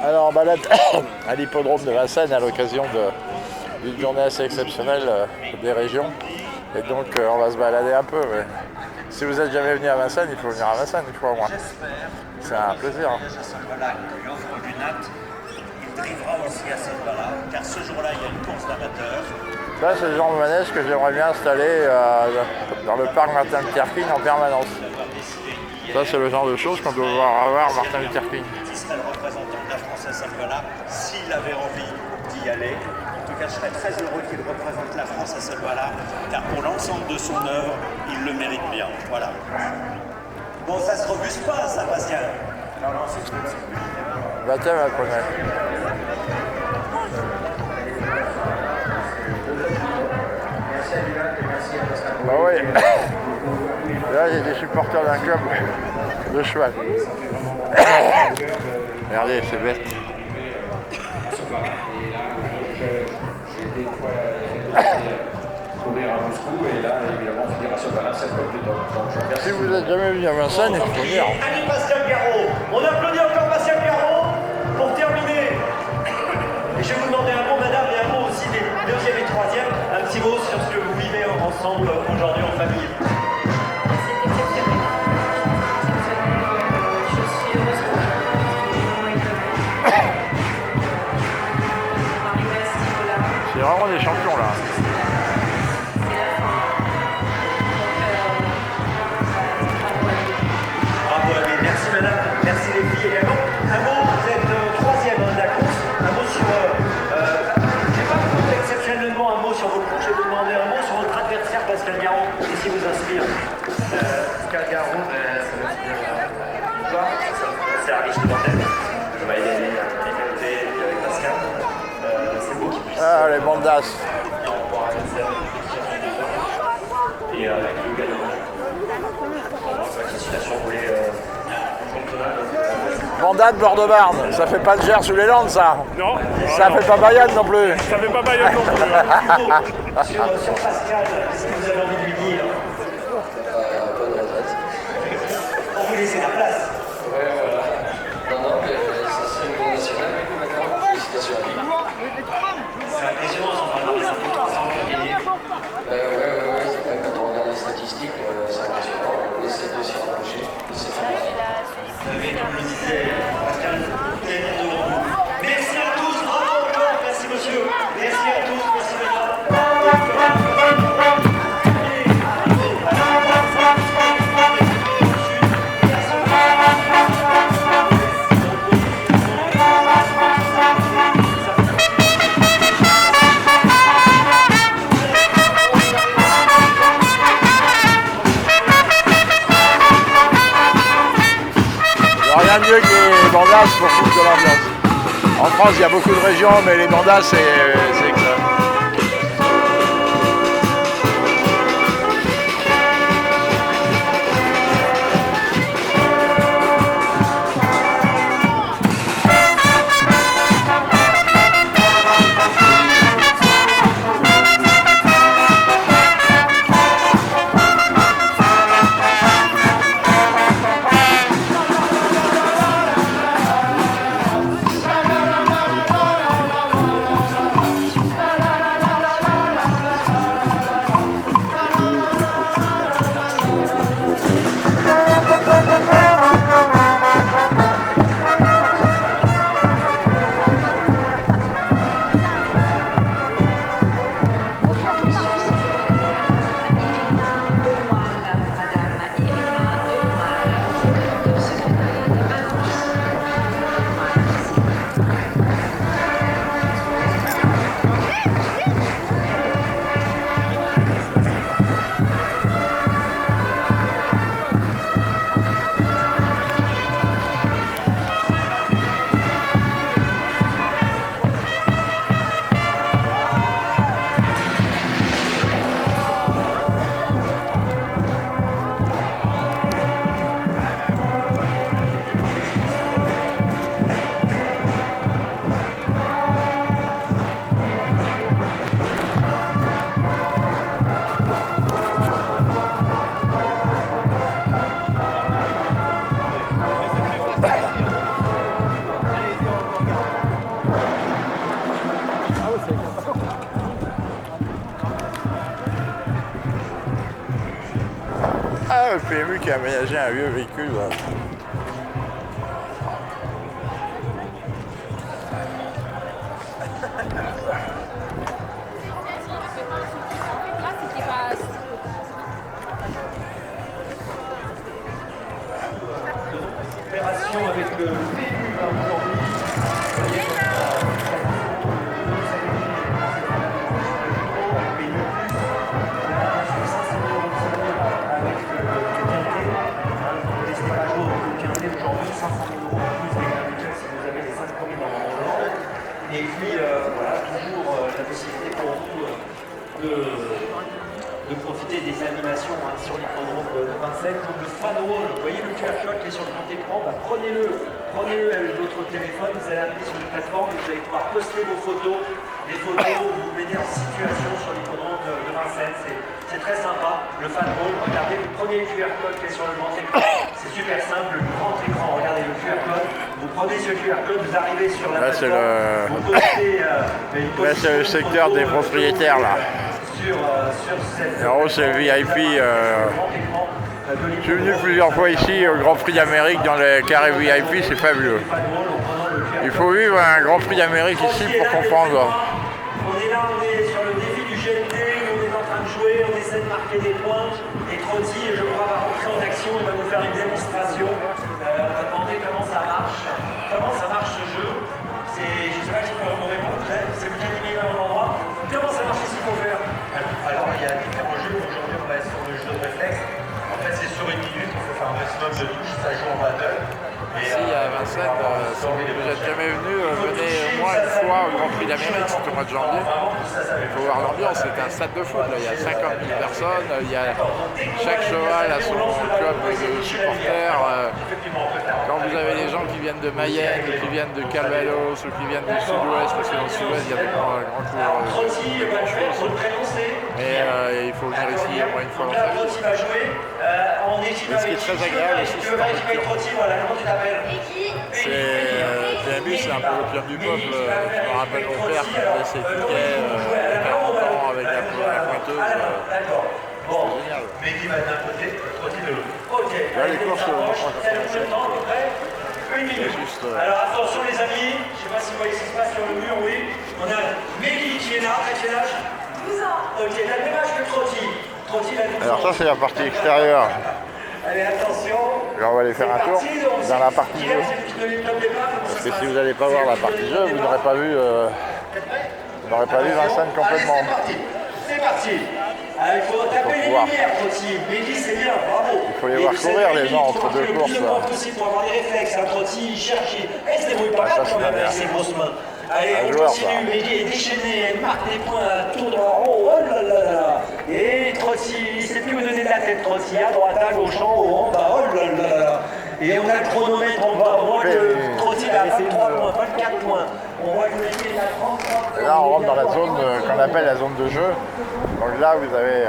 Alors, balade à l'hippodrome de Vincennes à l'occasion d'une journée assez exceptionnelle des régions. Et donc, on va se balader un peu. Mais si vous êtes jamais venu à Vincennes, il faut venir à Vincennes une fois au moins. C'est un plaisir. Il offre du natte. Il drivera aussi à cette là car ce jour-là, il y a une course d'amateurs. Ça, c'est le genre de manège que j'aimerais bien installer dans le parc Martin Luther King en permanence. Ça, c'est le genre de choses qu'on doit avoir Martin Luther King. Qui serait le représentant de la France à cette là s'il avait envie d'y aller. En tout cas, je serais très heureux qu'il représente la France à cette là car pour l'ensemble de son œuvre, il le mérite bien. Voilà. Bon, ça se rebuse pas, ça, Pascal. Non, non, c'est tout. Baptême à connaître. Bah oui. Là, il y a des supporters d'un club de cheval. Regardez, c'est bête. Si vous n'êtes jamais venu à Vincennes, il faut venir. Allez, Pascal Garot. On applaudit encore Pascal Garot pour terminer. Et je vais vous demander un mot, madame, et un mot aussi des deuxième et troisième. Un petit mot sur ce que vous vivez ensemble aujourd'hui en famille. C'est vraiment des champions là. Bravo, Amine. Merci, madame. Merci, les filles également. Un mot, vous êtes troisième de la course. Un mot sur. Je n'ai pas demandé exceptionnellement un mot sur votre course. Je vais vous demander un mot sur votre adversaire, Pascal Garot. Qu'est-ce qui vous inspire Pascal Garot, c'est Arish de Bandel. Je vais gagner l'égalité avec Pascal. C'est beau qu'il puisse. Ah, les bandas. Et avec le gagnant. Félicitations, vous voulez. Bandas de Bordeaux-Marne, ça fait pas de Gers sous les Landes ça. Non. Ça fait pas Bayonne non plus. Ça fait pas Bayonne non plus. Sur Pascal, qu'est-ce que vous avez envie de lui dire? On vous laisse la place. Ouais, voilà. Non, mais ça serait une grande nationale, du coup, maintenant. Félicitations à lui. C'est impressionnant, on parle des infos de gagner. Ouais, c'est vrai, quand on regarde les statistiques, c'est impressionnant. On essaie de s'y rapprocher. C'est fantastique. Vous avez, comme le disait Pascal, tellement devant vous. Merci à tous, bravo encore, merci monsieur. Merci à tous, merci mesdames. Rien de mieux que les bandas pour foutre de l'ambiance. En France, il y a beaucoup de régions, mais les bandas, c'est excellent. le PMU qui a aménagé un vieux véhicule là. Opération avec le PMU aujourd'hui. Et puis voilà, toujours la possibilité pour vous de profiter des animations sur l'hippodrome de Vincennes. Donc le fan wall, vous voyez le QR code qui est sur le grand écran, prenez-le avec votre téléphone, vous allez arriver sur une plateforme et vous allez pouvoir poster vos photos, des photos où vous vous mettez en situation sur l'hippodrome de Vincennes. C'est très sympa, le fan wall, regardez, vous prenez le QR code qui est sur le grand écran, c'est super simple, le grand écran, regardez le QR code, vous prenez ce QR code, vous arrivez sur la plateforme, vous postez là c'est le secteur des propriétaires là. Et en haut c'est le VIP. Je suis venu plusieurs fois ici au Grand Prix d'Amérique dans les carrés VIP, c'est fabuleux. Il faut vivre un Grand Prix d'Amérique ici pour comprendre. On est là, on est sur le défi du GNT, on est en train de jouer, on essaie de marquer des points. Et Trotti, je crois, va rentrer en action, il va nous faire une démonstration. On va demander comment ça marche ce jeu. Je ne sais pas si je peux me répondre, c'est vous qui animez à un endroit. Comment ça marche, qu'est-ce qu'il faut faire? Alors il y a différents jeux, aujourd'hui on va être sur le jeu de réflexe. En fait c'est sur une minute, il faut faire un maximum de touches, ça joue en battle. Ici à Vincennes, si vous n'êtes jamais venu, venez au moins une fois au Grand Prix d'Amérique, c'est au mois de janvier. Il faut voir l'ambiance, c'est un stade de foot, là. Il y a 50 000 personnes, chaque cheval a son club de supporters. Quand vous avez les gens qui viennent de Mayenne, ou qui viennent de Calvados, ou qui viennent du sud-ouest, parce que dans le sud-ouest il y a des grands coureurs de chevaux. Mais il faut venir ici au moins une fois dans sa vie. Et ce qui est très agréable aussi, c'est la culture. PMU, c'est un peu l'opium du peuple. Je me rappelle mon père qui avait ses tickets avec un montant, avec la pointeuse. C'était génial. Mais qui va d'un côté, Trotti de l'autre. Ok. Là, les courses, je crois que c'est une minute. juste. Alors attention les amis, je ne sais pas si vous voyez ce qui se passe sur le mur, oui. On a Mehdi qui est là, à quel âge? 12 ans. Ok, il a le même âge que Trotti. Trotti, il a 12 ans. Alors ça, c'est la partie extérieure. Allez, attention. Là, on va aller faire un tour dans la partie jeu. Parce que si vous n'allez pas voir la partie jeu, vous n'aurez pas vu Vincennes complètement. C'est parti. Il faut taper les lumières aussi. Mehdi, c'est bien, bravo. Il faut les voir courir les gens entre deux courses. Le plus de possible pour avoir des réflexes. Trotti, il cherche. Elle se débrouille pas mal quand même avec ses grosses mains. Allez, on continue. Mehdi est déchaîné. Elle marque des points à tour droit. Oh là là là. Et Trotti, il ne sait plus où donner de la tête. Trotti, à droite, à gauche, en haut, en bas. Oh là là là. Et on a le chronomètre en bas. On voit que Trotti a 23 points, 24 points. On voit que Mehdi a 33 points. Et là, on rentre dans la zone qu'on appelle la zone de jeu. Donc là, vous avez...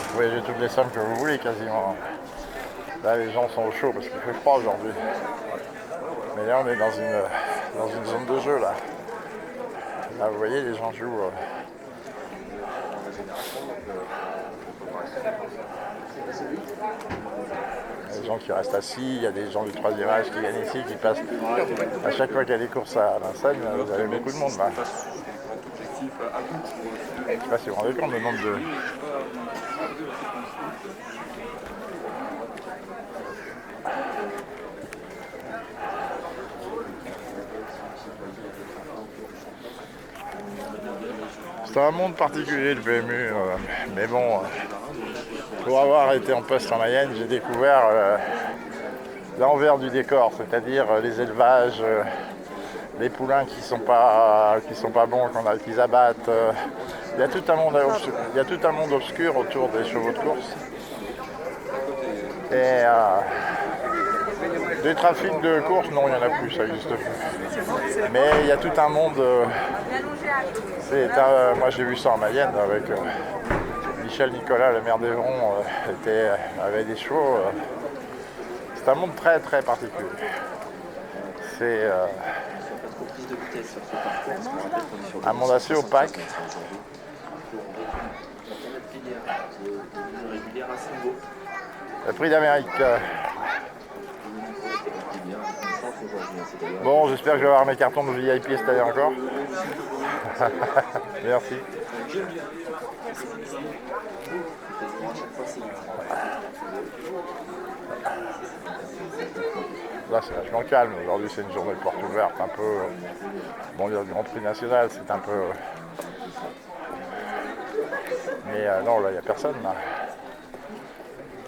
vous voyez toutes les sommes que vous voulez quasiment. Là, les gens sont au chaud parce qu'il fait froid aujourd'hui. Mais là, on est dans une zone de jeu, là. Là, vous voyez, les gens jouent... Il y a des gens qui restent assis, il y a des gens du troisième âge qui viennent ici, qui passent... À chaque fois qu'il y a des courses à Vincennes, vous avez beaucoup de monde, là. Je ne sais pas si vous vous rendez compte le nombre de... C'est un monde particulier le PMU, mais bon, pour avoir été en poste en Mayenne, j'ai découvert l'envers du décor, c'est-à-dire les élevages, les poulains qui sont pas bons, qu'ils abattent. Il y a tout un monde obscur autour des chevaux de course. Et des trafics de course, non, il n'y en a plus, ça n'existe plus. Mais il y a tout un monde. Moi j'ai vu ça en Mayenne avec Michel Nicolas, le maire d'Evron, avait des chevaux. C'est un monde très très particulier. C'est un monde assez opaque. Le prix d'Amérique. Bon, j'espère que je vais avoir mes cartons de VIP cette année encore. Merci. Là, c'est vachement calme. Aujourd'hui, c'est une journée de porte ouverte. Un peu. Bon, il y a le Grand Prix national, c'est un peu. Mais non, là, il n'y a personne. Là.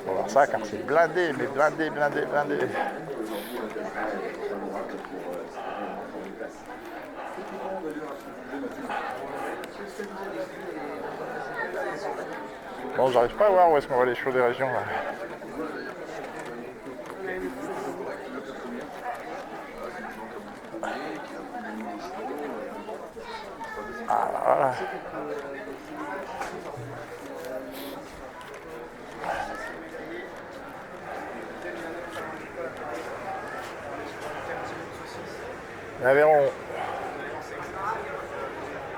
On va voir ça car c'est blindé, mais blindé. Bon, j'arrive pas à voir où est-ce qu'on voit les shows des régions là. Ah voilà.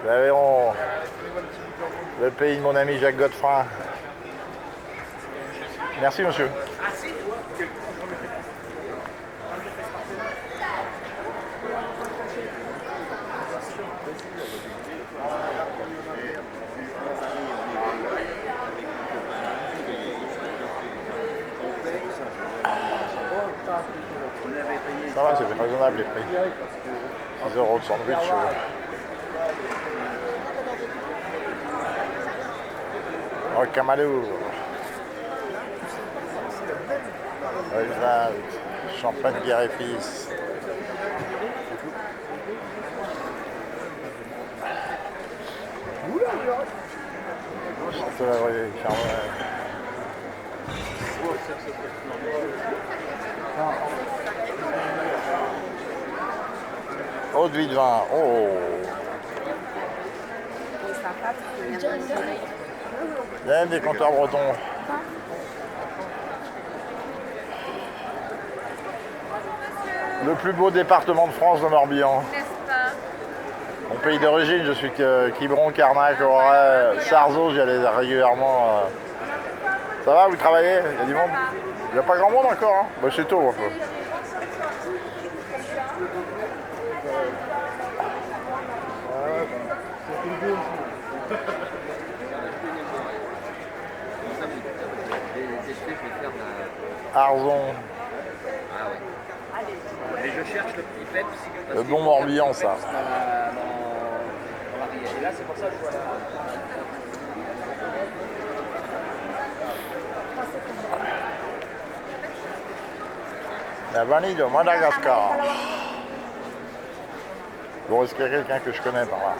L'Aveyron, le pays de mon ami Jacques Godefroy. Merci monsieur. Ça va, c'est raisonnable les prix. 6 € de sandwich. Oh, Camalour. Olval, champagne bière épice. Eau de vie de vin. Oh. Il y a même des comptoirs bretons. Le plus beau département de France, le Morbihan. Mon pays d'origine, je suis Quiberon, Carnac, Auray, Sarzeau, j'y allais régulièrement. Ça va, vous travaillez? Il y a du monde? Il n'y a pas grand monde encore, hein? Bah, c'est tôt un peu. Arzon. Ah ouais. Et je cherche le petit peps. Le bon Morbihan, ça. Et là, c'est pour ça que je vois La vanille de Madagascar. Bon, est-ce qu'il y a quelqu'un que je connais par là?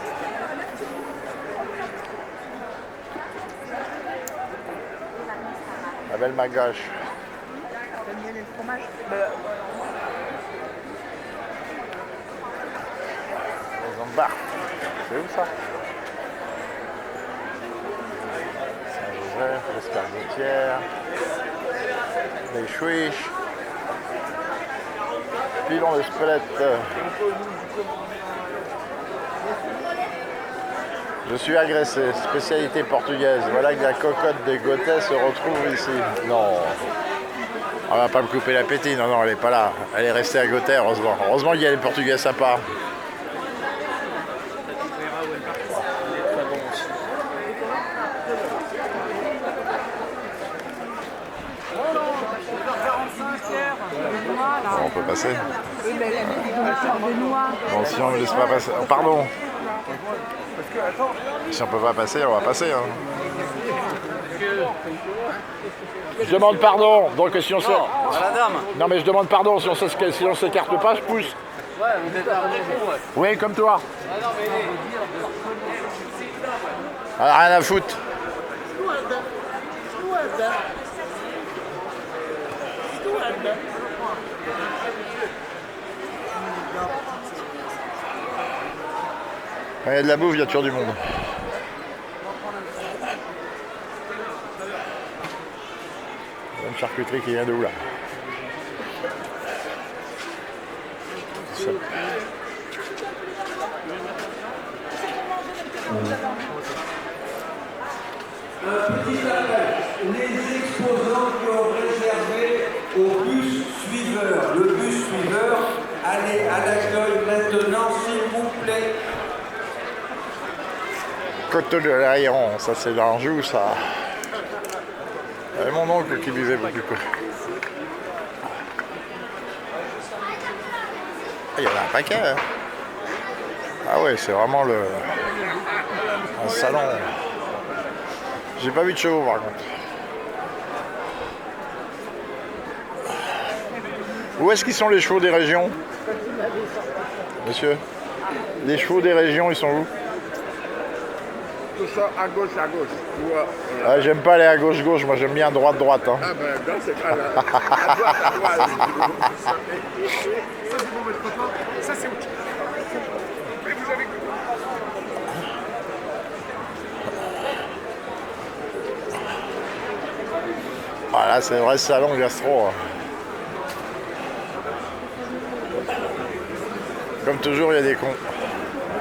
La belle Magache. Maison de Barthes. C'est où ça? Saint-Joseph, l'Escargotière, les Chouiches, Pilon de Spelette. Je suis agressé, spécialité portugaise. Voilà que la cocotte des Gottais se retrouve ici. Non. On va pas me couper l'appétit, non, elle est pas là. Elle est restée à Gothay, heureusement. Heureusement qu'il y a les Portugais sympas. On peut passer. Bon, si on ne laisse pas passer. Oh, pardon. Si on peut pas passer, on va passer. Hein. Je demande pardon, donc si on se... Non mais je demande pardon, si on s'écarte pas, je pousse. Ouais, vous êtes un Oui, comme toi. Ah non, mais... Alors, rien à foutre. Quand il y a de la bouffe, il y a toujours du monde. Il y a une charcuterie qui vient de où là? Ça. Un petit appel. Les exposants qui ont réservé au bus suiveur, le bus suiveur, allez à l'accueil maintenant, s'il vous plaît. Coteau de l'Aéron, ça c'est l'Anjou, ça. Et mon oncle qui buvait beaucoup. Il y en a un paquet. Hein. Ah ouais, c'est vraiment un salon. J'ai pas vu de chevaux par contre. Où est-ce qu'ils sont les chevaux des régions? Monsieur? Les chevaux des régions, ils sont où? Tout ça à gauche, à gauche. Ah, j'aime pas aller à gauche-gauche, moi j'aime bien droite-droite. Hein. Ah ben dans ce cas-là, à droite, à droite. Ça c'est pour votre papa, ça c'est OK. Mais vous avez... Voilà, c'est un vrai salon gastro. Hein. Comme toujours, il y a des cons.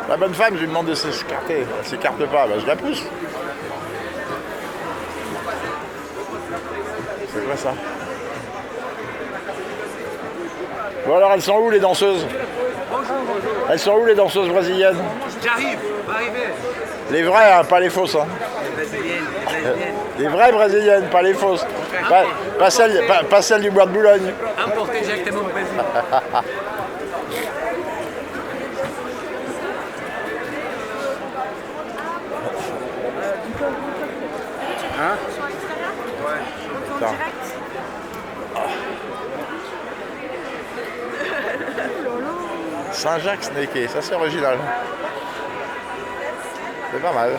La bonne femme, je lui demande de s'écarter. Elle s'écarte pas, bah, je la pousse. C'est quoi ça? Bon alors, elles sont où les danseuses? Elles sont où les danseuses brésiliennes? J'arrive, va arriver. Les vraies, hein, pas les fausses. Hein. Les brésiliennes, les brésiliennes. Les vraies brésiliennes, pas les fausses. Pas celles du bois de Boulogne. Importées directement au Brésil. Hein? Attends. Saint-Jacques Snaké, ça c'est original. C'est pas mal.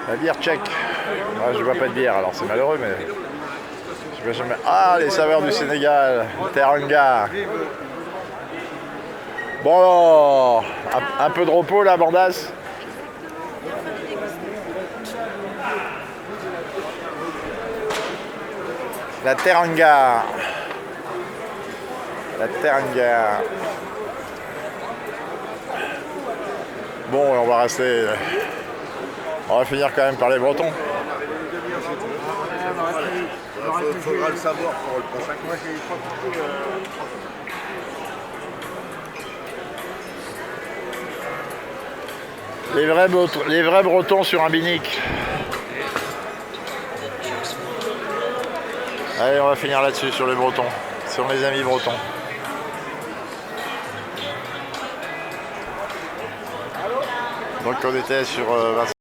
La bière tchèque. Ouais, je bois pas de bière alors c'est malheureux mais. Je vais jamais. Ah les saveurs du Sénégal, Teranga. Bon, un peu de repos là, bandasse. La Teranga. La Teranga. Bon, on va rester. On va finir quand même par les Bretons. Il faudra le savoir pour le prochain mois. Les vrais Bretons sur un binic. Allez, on va finir là-dessus, sur les Bretons. Sur mes amis Bretons. Donc on était sur